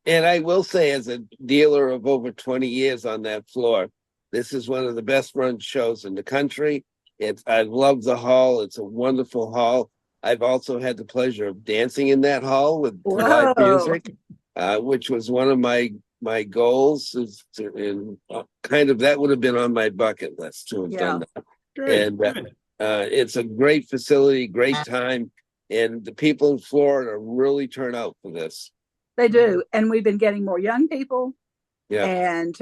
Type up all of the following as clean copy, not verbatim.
And I will say, as a dealer of over 20 years on that floor, this is one of the best run shows in the country. I love the hall. It's a wonderful hall. I've also had the pleasure of dancing in that hall with live Whoa. music, which was one of my goals. And kind of that would have been on my bucket list to have Yeah. done that. Good, And good. it's a great facility, great time, and the people in Florida really turn out for this. They do. And we've been getting more young people, Yeah, and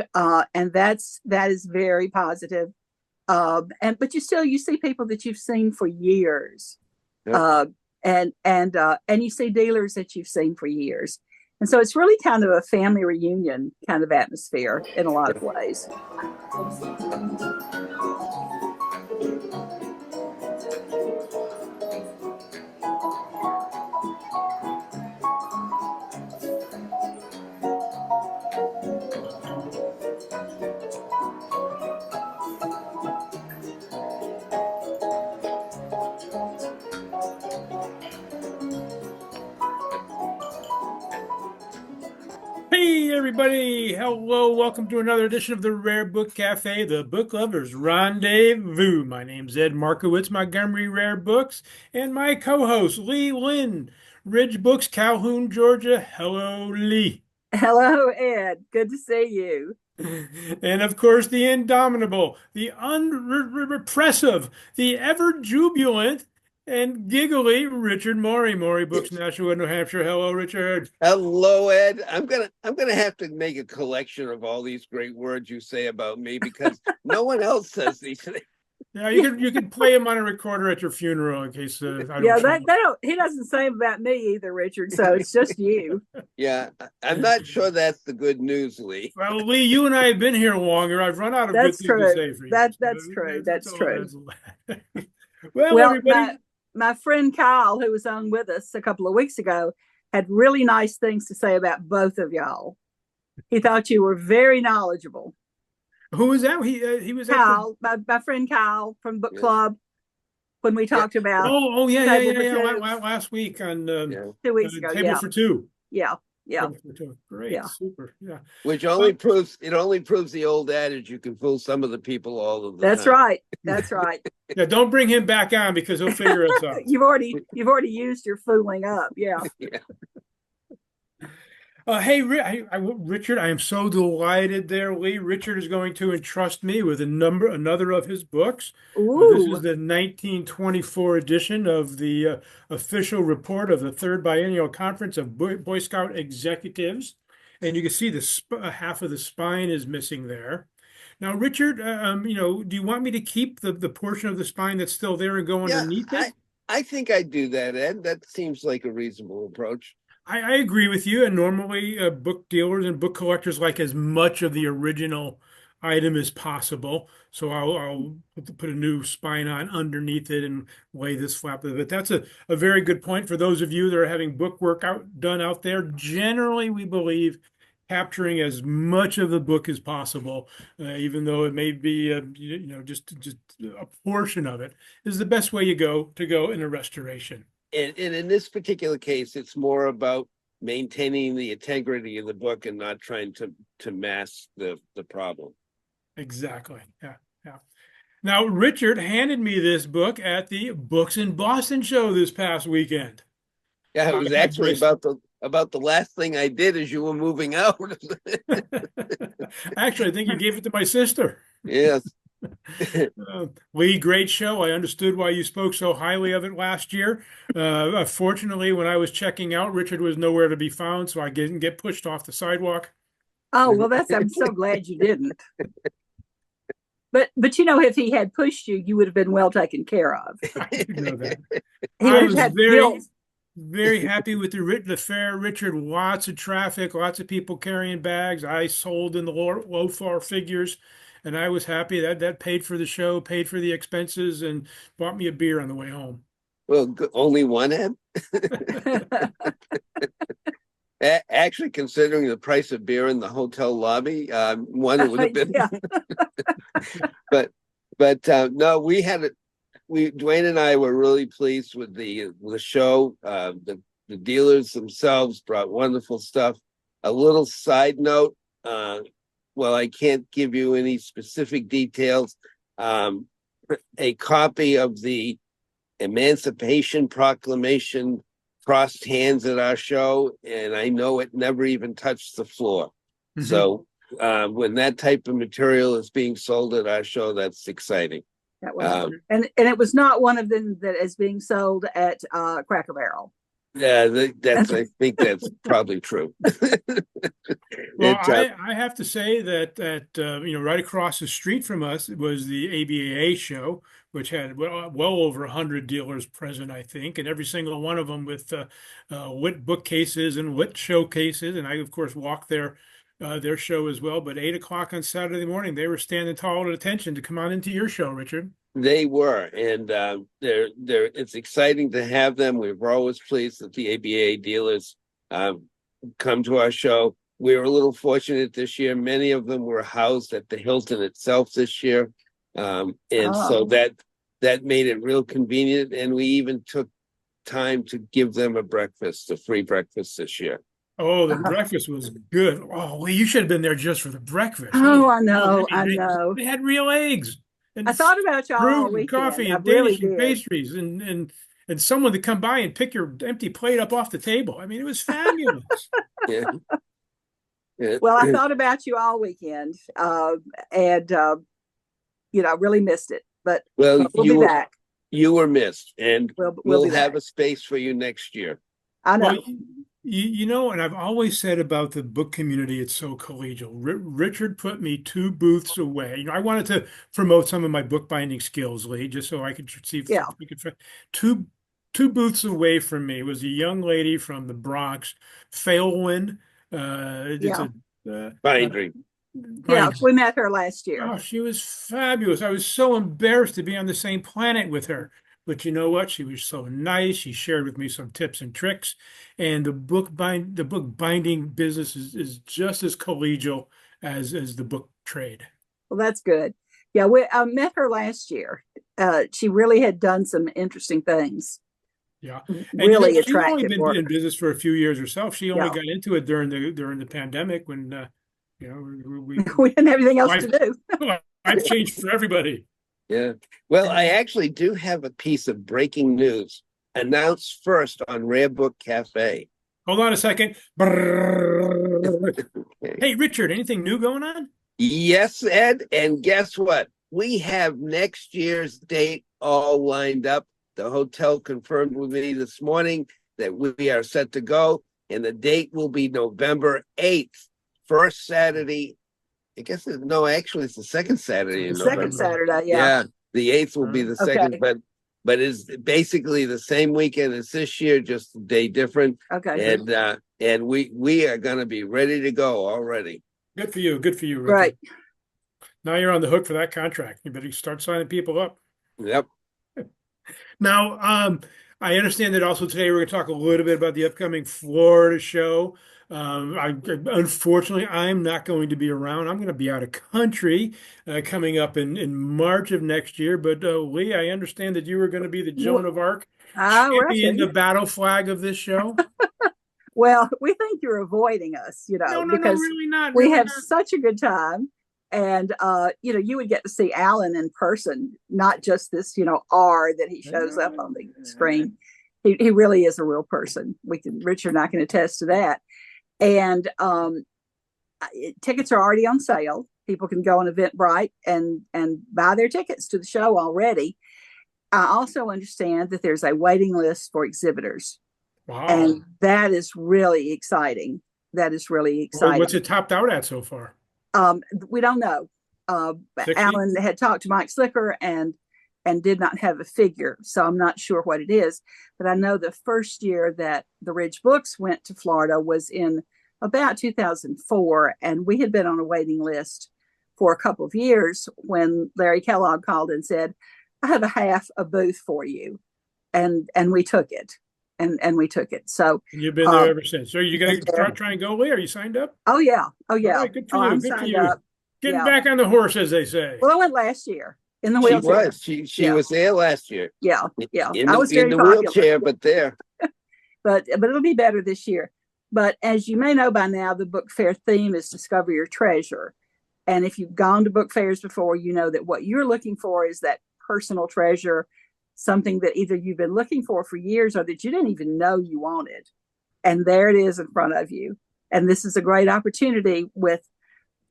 that is very positive. And but you see people that you've seen for years. yeah. Uh, and you see dealers that you've seen for years. And so it's really kind of a family reunion kind of atmosphere in a lot of ways. Hey, everybody. Hello. Welcome to another edition of the Rare Book Cafe, the book lovers rendezvous. My name's Ed Markiewicz, Montgomery Rare Books, and my co-host, Lee Linn, Ridge Books, Calhoun, Georgia. Hello, Lee. Hello, Ed. Good to see you. And of course, the indomitable, the unrepressive, the ever jubilant and giggly Richard Mori, Mori Books, Nashua, New Hampshire. Hello, Richard. Hello, Ed. I'm gonna have to make a collection of all these great words you say about me because no one else says these things. Yeah, you could play him on a recorder at your funeral in case I Yeah, don't show that they don't. He doesn't say about me either, Richard. So it's just you. Yeah, I'm not sure that's the good news, Lee. Well, Lee, you and I have been here longer. I've run out of good That's things to true. say for you. That's true. That's true. Well, Well, everybody. my friend Kyle, who was on with us a couple of weeks ago, had really nice things to say about both of y'all. He thought you were very knowledgeable. Who was that? He was at Kyle, my friend Kyle from book Yeah, club, when we yeah, talked about yeah, Table for Two Last week on yeah. 2 weeks ago. Table Yeah, for Two. yeah, yeah, Table for Two. Great, yeah. super. Yeah. Which Uh, only proves the old adage: you can fool some of the people all of the That's time. right. That's right. yeah, don't bring him back on because he'll figure us out. You've already used your fooling up. Yeah. Yeah. Hey, Richard, I am so delighted there, Lee. Richard is going to entrust me with another of his books. This is Ooh. the 1924 edition of the official report of the Third Biennial Conference of Boy Scout Executives. And you can see half of the spine is missing there. Now, Richard, do you want me to keep the portion of the spine that's still there and go Yeah, underneath it? I think I'd do that, Ed. That seems like a reasonable approach. I agree with you. And normally, book dealers and book collectors like as much of the original item as possible. So I'll put a new spine on underneath it and lay this flap. But that's a very good point for those of you that are having book work done out there. Generally, we believe capturing as much of the book as possible, even though it may be just a portion of it, is the best way to go in a restoration. And in this particular case, it's more about maintaining the integrity of the book and not trying to mask the problem. Exactly. Yeah. Yeah. Now, Richard handed me this book at the Books in Boston show this past weekend. Yeah, it was actually about the last thing I did as you were moving out. Actually, I think you gave it to my sister. Yes. Lee, great show. I understood why you spoke so highly of it last year. Fortunately, when I was checking out, Richard was nowhere to be found, so I didn't get pushed off the sidewalk. Oh, well, I'm so glad you didn't. But if he had pushed you, you would have been well taken care of. I do know that. He I would was have had very, guilt. very happy with the fair, Richard. Lots of traffic, lots of people carrying bags. I sold in the low four figures, and I was happy that paid for the show, paid for the expenses, and bought me a beer on the way home. Well, only one, Ed? Actually, considering the price of beer in the hotel lobby, one it would have been. Yeah. but no, Dwayne and I were really pleased with the show. The dealers themselves brought wonderful stuff. a little side note. Well, I can't give you any specific details. A copy of the Emancipation Proclamation crossed hands at our show, and I know it never even touched the floor. Mhm. So when that type of material is being sold at our show, that's exciting. That was, and it was not one of them that is being sold at Cracker Barrel. Yeah, I think that's probably true. Well, I have to say that right across the street from us was the ABAA show, which had well over 100 dealers present, I think, and every single one of them with lit bookcases and lit showcases. And I, of course, walked their show as well. But 8 o'clock on Saturday morning, they were standing tall at attention to come on into your show, Richard. They were, and it's exciting to have them. We were always pleased that the ABA dealers come to our show. We were a little fortunate this year. Many of them were housed at the Hilton itself this year, so that made it real convenient. And we even took time to give them a free breakfast this year. Oh, the breakfast was good. Oh, well, you should have been there just for the breakfast. Oh, I know, I know. They had real eggs. And I thought about y'all all fruit and weekend. coffee I and really Danish and did. pastries and someone to come by and pick your empty plate up off the table. I mean, it was fabulous. Yeah. Yeah. Well, I thought about you all weekend, and I really missed it. But Well, we'll be back. You were missed, and We'll be have back. a space for you next year. I know. Well, and I've always said about the book community, it's so collegial. Richard put me 2 booths away. I wanted to promote some of my bookbinding skills, Lee, just so I could see if we could. Two booths away from me was a young lady from the Bronx, Failwin. Binding. Yeah, we met her last year. Oh, she was fabulous. I was so embarrassed to be on the same planet with her. But you know what? She was so nice. She shared with me some tips and tricks. And the book binding business is just as collegial as the book trade. Well, that's good. Yeah, I met her last year. She really had done some interesting things. Yeah, really she's attractive only been work. in business for a few years herself. She only got into it during the pandemic when we didn't have anything else to do. Life changed for everybody. Yeah. Well, I actually do have a piece of breaking news announced first on Rare Book Cafe. Hold on a second. Hey, Richard, anything new going on? Yes, Ed. And guess what? We have next year's date all lined up. The hotel confirmed with me this morning that we are set to go, and the date will be November 8th, first Saturday. I guess actually it's the second Saturday in November. Second Saturday, yeah. The 8th will be the second, but it's basically the same weekend as this year, just a day different. Okay. And we are going to be ready to go already. Good for you, Richard. Right. Now you're on the hook for that contract. You better start signing people up. Yep. Now, I understand that also today we're going to talk a little bit about the upcoming Florida show. Unfortunately, I'm not going to be around. I'm going to be out of country coming up in March of next year. But Lee, I understand that you were going to be the Joan of Arc, champion the battle flag of this show. Well, we think you're avoiding us, No, because really not. We really have not. such a good time. And, you would get to see Alan in person, not just this, R that he shows up on the screen. He really is a real person. Richard and I can attest to that. And tickets are already on sale. People can go on Eventbrite and buy their tickets to the show already. I also understand that there's a waiting list for exhibitors. Wow. And that is really exciting. What's it topped out at so far? We don't know. 60? Alan had talked to Mike Slicker and did not have a figure, so I'm not sure what it is. But I know the first year that the Ridge Books went to Florida was in about 2004, and we had been on a waiting list for a couple of years when Larry Kellogg called and said, "I have a booth for you," and we took it. And we took it. So you've been there ever since. So you going to try and go away? Are you signed up? Oh yeah. All right, good for you. I'm Good for signed you. up. Getting back on the horse, as they say. Well, I went last year in the She wheelchair. was. She was there last year. Yeah. In I was the very popular. wheelchair, but there. But it'll be better this year. But as you may know by now, the book fair theme is Discover Your Treasure. And if you've gone to book fairs before, you know that what you're looking for is that personal treasure, something that either you've been looking for years or that you didn't even know you wanted. And there it is in front of you. And this is a great opportunity with,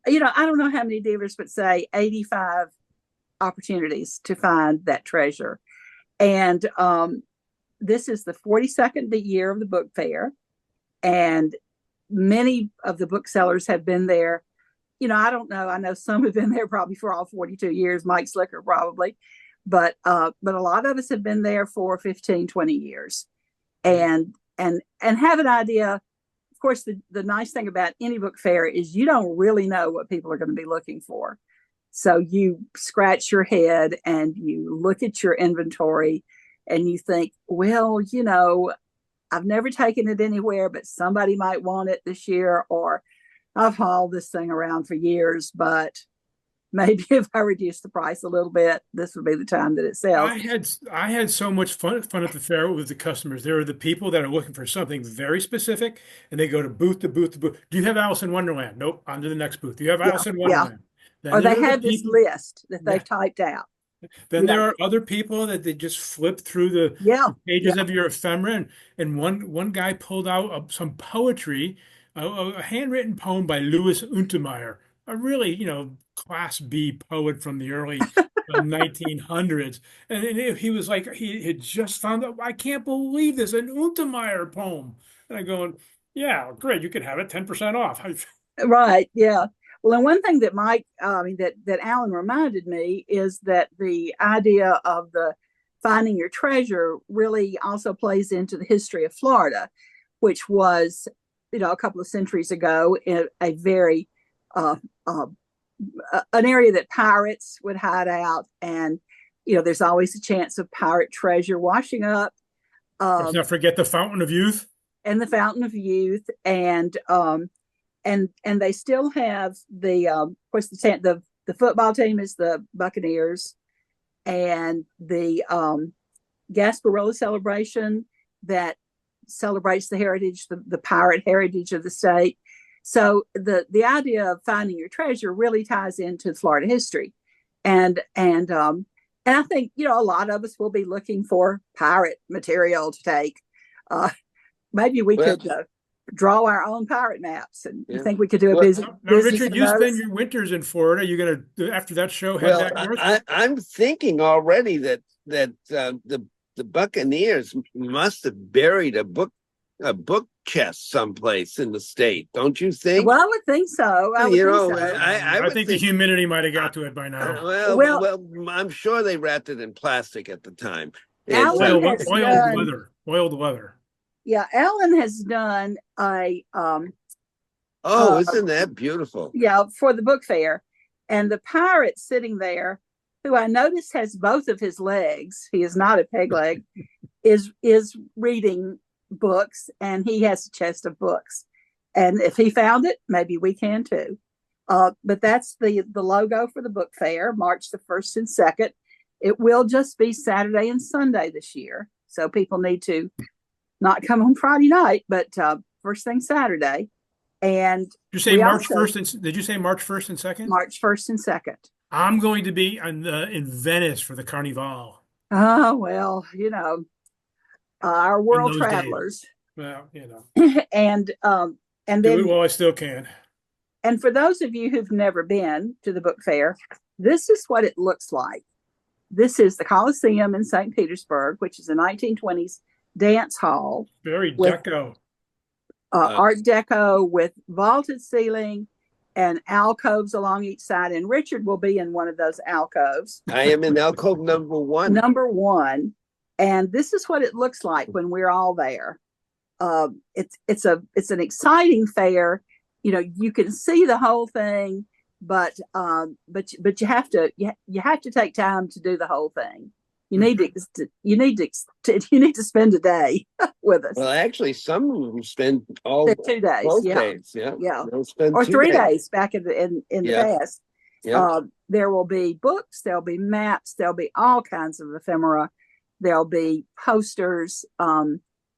I don't know how many dealers, but say 85 opportunities to find that treasure. And this is the 42nd year of the book fair. And many of the booksellers have been there. I don't know. I know some have been there probably for all 42 years, Mike Slicker probably, but a lot of us have been there for 15, 20 years and have an idea. Of course, the nice thing about any book fair is you don't really know what people are going to be looking for. So you scratch your head and you look at your inventory and you think, well, I've never taken it anywhere, but somebody might want it this year, or I've hauled this thing around for years, but maybe if I reduce the price a little bit, this would be the time that it sells. I had so much fun at the fair with the customers. There are the people that are looking for something very specific, and they go to booth to booth to booth. Do you have Alice in Wonderland? Nope. On to the next booth. Do you have Alice in Wonderland? Yeah. Or they have this list that they've typed out. Then there are other people that they just flip through the pages of your ephemera, and one guy pulled out some poetry, a handwritten poem by Louis Untermeyer, a really class B poet from the early 1900s, and he was like, he had just found out, I can't believe this, an Untermeyer poem, and I go, yeah, great, you can have it 10% off. Right, yeah. Well, and one thing that that Alan reminded me is that the idea of the finding your treasure really also plays into the history of Florida, which was, a couple of centuries ago, a very an area that pirates would hide out, and there's always a chance of pirate treasure washing up. Let's not forget the Fountain of Youth. And the Fountain of Youth, and they still have of course the football team is the Buccaneers, and the Gasparilla celebration that celebrates the heritage, the pirate heritage of the state. So the idea of finding your treasure really ties into Florida history, and I think a lot of us will be looking for pirate material to take. Maybe we could draw our own pirate maps, and you think we could do a business. Now, Richard, you spend your winters in Florida. You're going to, after that show, head back north? I'm thinking already that the Buccaneers must have buried a book chest someplace in the state, don't you think? Well, I would think so. I think the humidity might have got to it by now. Well, I'm sure they wrapped it in plastic at the time. Oiled leather. Yeah, Alan has done a isn't that beautiful? Yeah, for the book fair. And the pirate sitting there, who I noticed has both of his legs, he is not a peg leg, is reading books, and he has a chest of books. And if he found it, maybe we can too. But that's the logo for the book fair, March the 1st and 2nd. It will just be Saturday and Sunday this year. So people need to not come on Friday night, but first thing Saturday. And did you say March 1st? Did you say March 1st and 2nd? March 1st and 2nd. I'm going to be in Venice for the Carnival. Oh, well, our world travelers. Days. Well, and then do it while I still can. And for those of you who've never been to the book fair, this is what it looks like. This is the Coliseum in St. Petersburg, which is a 1920s dance hall. Very deco. Art deco with vaulted ceiling and alcoves along each side. And Richard will be in one of those alcoves. I am in alcove number 1. Number 1. And this is what it looks like when we're all there. It's an exciting fair. You can see the whole thing, but you have to take time to do the whole thing. You need to spend a day with us. Well, actually, some of them spend all 2 days. Both yeah. days, yeah. Or 3 days back in the past. Yeah. There will be books. There'll be maps. There'll be all kinds of ephemera. There'll be posters.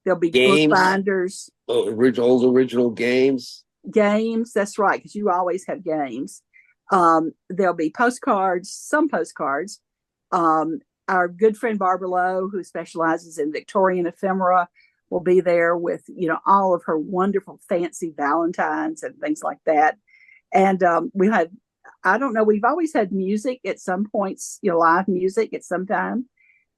There'll be Games, bookbinders, old original games. games. That's right, because you always have games. There'll be postcards, some postcards. Our good friend Barbara Lowe, who specializes in Victorian ephemera, will be there with, all of her wonderful fancy Valentines and things like that. And we had, I don't know, we've always had music at some points, live music at some time.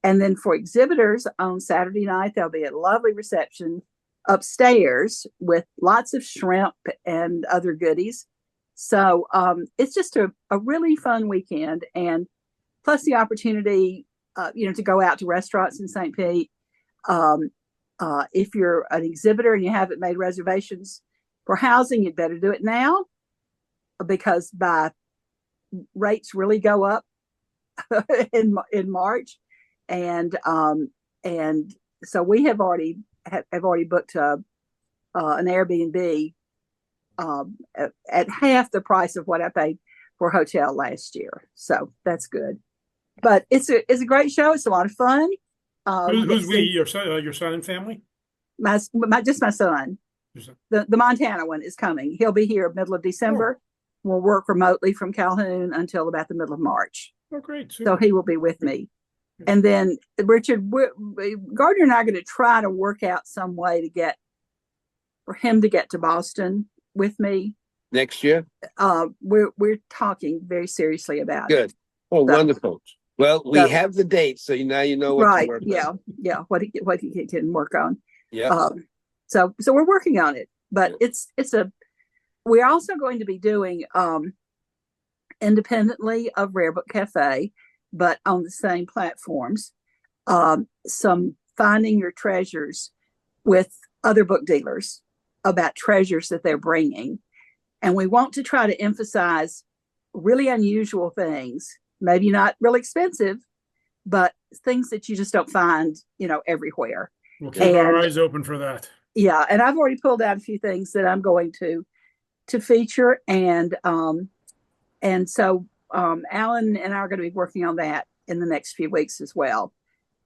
And then for exhibitors on Saturday night, there'll be a lovely reception upstairs with lots of shrimp and other goodies. So it's just a really fun weekend. And plus the opportunity, to go out to restaurants in St. Pete. If you're an exhibitor and you haven't made reservations for housing, you'd better do it now, because rates really go up in March, and so we have already booked an Airbnb at half the price of what I paid for a hotel last year. So that's good. But it's a great show. It's a lot of fun. Who's we? Your son and family? Just my son. The Montana one is coming. He'll be here middle of December. Oh. We'll work remotely from Calhoun until about the middle of March. Oh, great! Super. So he will be with me. And then Richard Gardner and I are going to try to work out some way for him to get to Boston with me next year. We're talking very seriously about it. Good. Oh, so, wonderful. Well, we have the date, so now you know what right. to work on. Yeah. What he can work on. Yeah. So we're working on it, but we're also going to be doing independently of Rare Book Cafe, but on the same platforms, some finding your treasures with other book dealers about treasures that they're bringing. And we want to try to emphasize really unusual things, maybe not really expensive, but things that you just don't find, everywhere. We'll keep our eyes open for that. Yeah. And I've already pulled out a few things that I'm going to feature. And so Alan and I are going to be working on that in the next few weeks as well.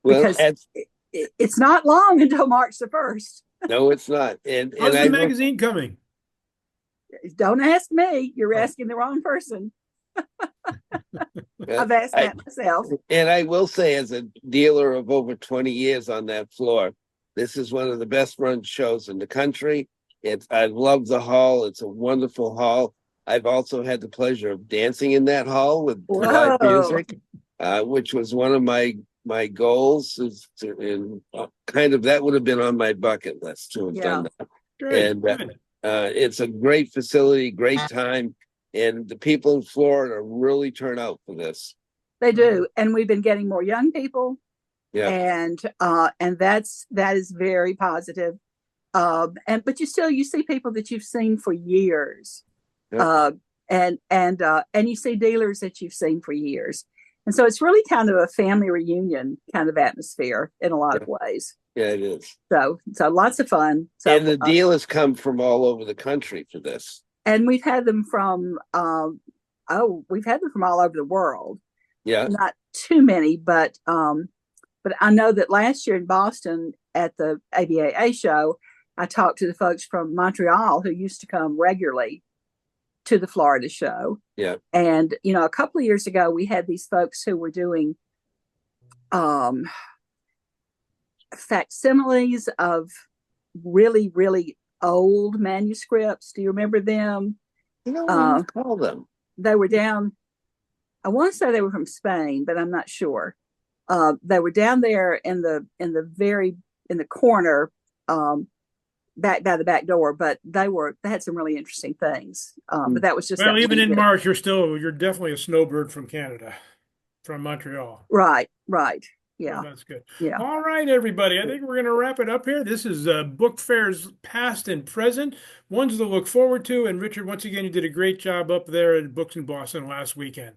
Because it's not long until March the 1st. No, it's not. How's the magazine coming? Don't ask me. You're asking the wrong person. I've asked that myself. And I will say, as a dealer of over 20 years on that floor, this is one of the best run shows in the country. I love the hall. It's a wonderful hall. I've also had the pleasure of dancing in that hall with live music, which was one of my goals. That would have been on my bucket list to have done that. Great. And it's a great facility, great time. And the people in Florida really turn out for this. They do. And we've been getting more young people. Yeah. And that is very positive. But you see people that you've seen for years. Yeah. And you see dealers that you've seen for years. And so it's really kind of a family reunion kind of atmosphere in a lot of ways. Yeah, it is. So lots of fun. So, and the dealers come from all over the country for this. And we've had them from all over the world. Yeah. Not too many, but I know that last year in Boston at the ABAA show, I talked to the folks from Montreal who used to come regularly to the Florida show. Yeah. And, a couple of years ago, we had these folks who were doing facsimiles of really, really old manuscripts. Do you remember them? What do you call them? They were down, I want to say they were from Spain, but I'm not sure. They were down there in the corner, back by the back door, but they had some really interesting things. But that was just even in March, you're definitely a snowbird from Canada, from Montreal. Right. Yeah. Oh, that's good. Yeah. All right, everybody. I think we're going to wrap it up here. This is book fairs past and present, ones to look forward to. And Richard, once again, you did a great job up there at Books in Boston last weekend.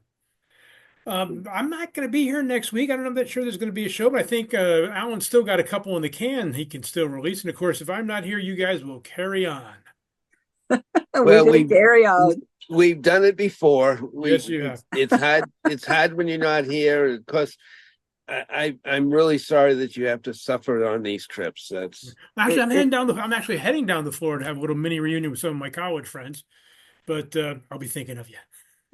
I'm not going to be here next week. I'm not sure there's going to be a show, but I think Alan's still got a couple in the can he can still release. And of course, if I'm not here, you guys will carry on. We carry on. We've done it before. Yes, you have. It's hard when you're not here. Of course, I'm really sorry that you have to suffer on these trips. That's Actually, I'm actually heading down to Florida to have a little mini reunion with some of my college friends, but I'll be thinking of you.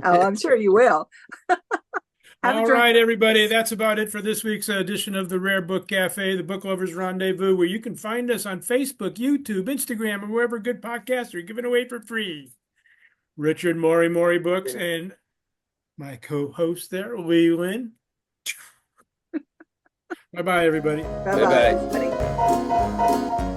Oh, I'm sure you will. Have a All drink. right, everybody. That's about it for this week's edition of the Rare Book Cafe, the Book Lovers Rendezvous, where you can find us on Facebook, YouTube, Instagram, or wherever good podcasts are given away for free. Richard Mori, Mori Books, and my co-host there, Lee Linn. Bye-bye, everybody. Bye-bye, Bye-bye. everybody.